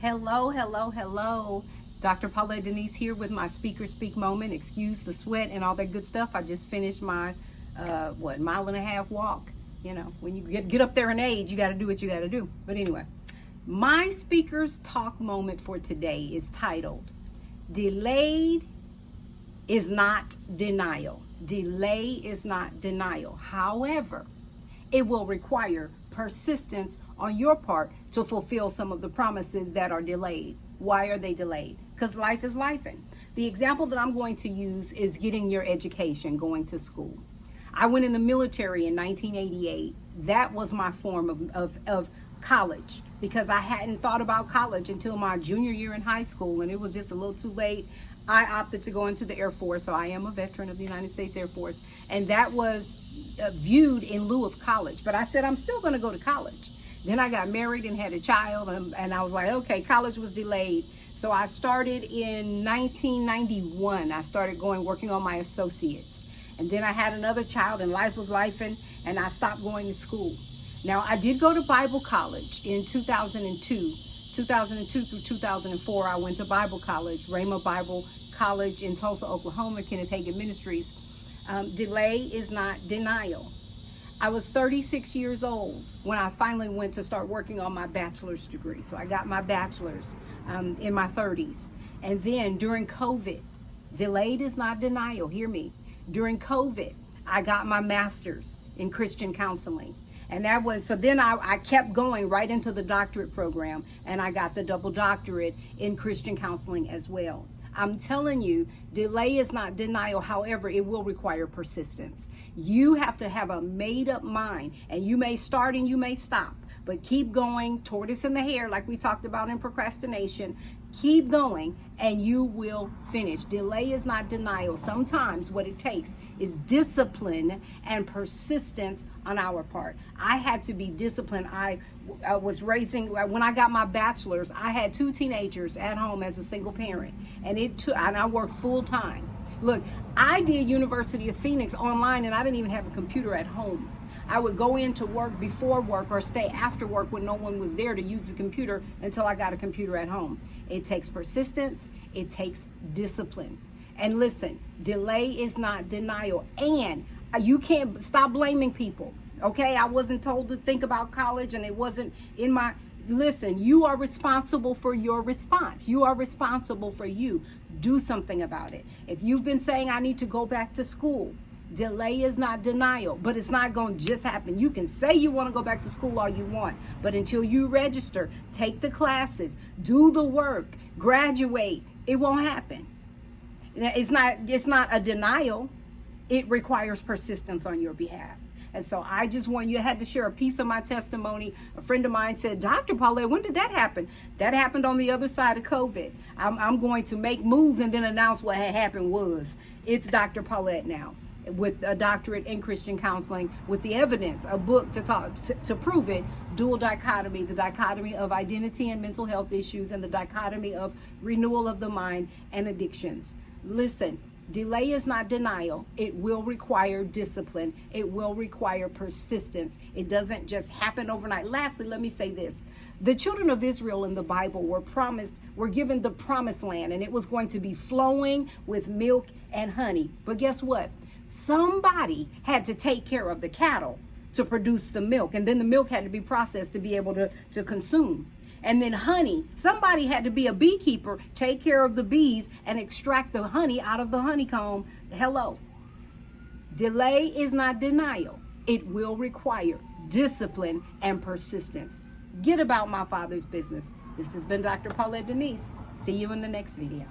Hello, hello, hello. Dr. Paulette Denise here with my Speaker Speak moment. Excuse the sweat and all that good stuff. I just finished my, mile and a half walk. You know, when you get up there in age, you got to do what you got to do. But anyway, my Speaker's Talk moment for today is titled, Delayed is not denial. Delay is not denial. However, it will require persistence on your part to fulfill some of the promises that are delayed. Why are they delayed? Because life is lifing. The example that I'm going to use is getting your education, going to school. I went in the military in 1988. That was my form of college, because I hadn't thought about college until my junior year in high school, and it was just a little too late. I opted to go into the Air Force, so I am a veteran of the United States Air Force, and that was viewed in lieu of college. But I said, I'm still going to go to college. Then I got married and had a child, and I was like, okay, college was delayed. So I started in 1991. I started working on my associates. And then I had another child, and life was lifing, and I stopped going to school. Now, I did go to Bible college in 2002. 2002 through 2004, I went to Bible college, Rhema Bible College in Tulsa, Oklahoma, Kenneth Hagin Ministries. Delay is not denial. I was 36 years old when I finally went to start working on my bachelor's degree. So I got my bachelor's in my 30s. And then during COVID, delayed is not denial. Hear me. During COVID, I got my master's in Christian counseling. And that was, so then I kept going right into the doctorate program, and I got the double doctorate in Christian counseling as well. I'm telling you, delay is not denial. However, it will require persistence. You have to have a made up mind, and you may start and you may stop, but keep going, tortoise in the hare, like we talked about in procrastination. Keep going and you will finish. Delay is not denial. Sometimes what it takes is discipline and persistence on our part. I had to be disciplined. I was raising, when I got my bachelor's, I had 2 teenagers at home as a single parent, and I worked full time. Look, I did University of Phoenix online, and I didn't even have a computer at home. I would go into work before work or stay after work when no one was there to use the computer until I got a computer at home. It takes persistence. It takes discipline. And listen, delay is not denial. And you can't stop blaming people. Okay, I wasn't told to think about college, and it wasn't in my... Listen, you are responsible for your response. You are responsible for you. Do something about it. If you've been saying, I need to go back to school, delay is not denial, but it's not going to just happen. You can say you want to go back to school all you want, but until you register, take the classes, do the work, graduate, it won't happen. It's not a denial. It requires persistence on your behalf. And so I just want you, I had to share a piece of my testimony. A friend of mine said, Dr. Paulette, when did that happen? That happened on the other side of COVID. I'm going to make moves and then announce what had happened was. It's Dr. Paulette now, with a doctorate in Christian counseling, with the evidence, a book to prove it, Dual Dichotomy, the dichotomy of identity and mental health issues, and the dichotomy of renewal of the mind and addictions. Listen, delay is not denial. It will require discipline. It will require persistence. It doesn't just happen overnight. Lastly, let me say this. The children of Israel in the Bible were given the promised land, and it was going to be flowing with milk and honey. But guess what? Somebody had to take care of the cattle to produce the milk, and then the milk had to be processed to be able to consume. And then honey, somebody had to be a beekeeper, take care of the bees and extract the honey out of the honeycomb. Hello. Delay is not denial. It will require discipline and persistence. Get about my Father's business. This has been Dr. Paulette Denise. See you in the next video.